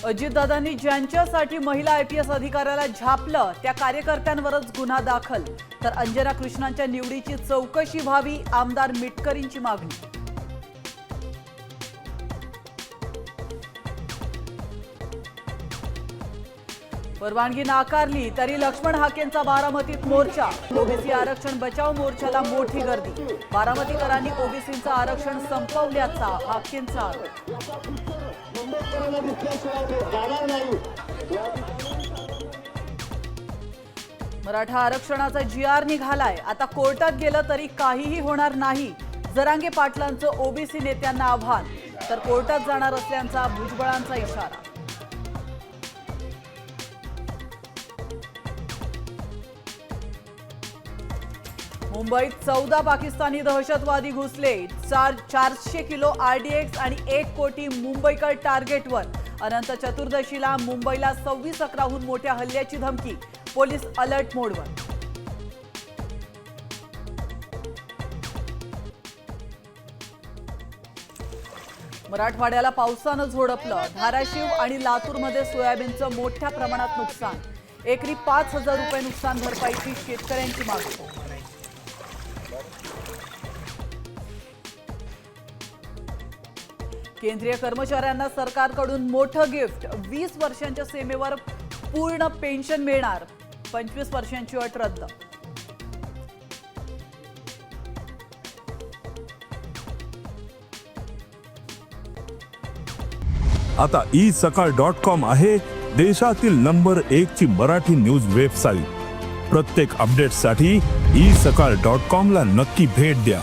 अजितदादांनी ज्यांच्यासाठी महिला IPS अधिकाऱ्याला झापलं त्या कार्यकर्त्यांवरच गुन्हा दाखल, तर अंजना कृष्णांच्या निवडीची चौकशी व्हावी, आमदार मिटकरींची मागणी. परवानगी नाकारली तरी लक्ष्मण हाकेंचा बारामतीत मोर्चा. ओबीसी आरक्षण बचाव मोर्चाला मोठी गर्दी. बारामतीकरांनी ओबीसींचं आरक्षण संपवल्याचा हाकेंचा आरोप. मराठा आरक्षणाचा GR निघालाय. आता कोर्टात गेलं तरी काहीही होणार नाही. जरांगे पाटलांचं ओबीसी नेत्यांना आव्हान, तर कोर्टात जाणार असल्याचा भुजबळांचा इशारा. मुंबईत 14 पाकिस्तानी दहशतवादी घुसले. 400 किलो RDX आणि 1 कोटी मुंबईकर टार्गेटवर. अनंत चतुर्दशीला मुंबईला 26/11हून मोठ्या हल्ल्याची धमकी. पोलीस अलर्ट मोडवर. मराठवाड्याला पावसानं झोडपलं. धाराशिव आणि लातूरमध्ये सोयाबीनचं मोठ्या प्रमाणात नुकसान. एकरी 5,000 रुपये नुकसान भरपाईची शेतकऱ्यांची मागणी. केंद्रीय कर्मचाऱ्यांना सरकारकडून मोठं गिफ्ट. 20 वर्षांच्या सेवेवर पूर्ण पेन्शन मिळणार. 25 वर्षांची अट रद्द. आता isakal.com आहे देशातील नंबर 1 ची मराठी न्यूज वेबसाईट. प्रत्येक अपडेटसाठी isakal.com ला नक्की भेट द्या.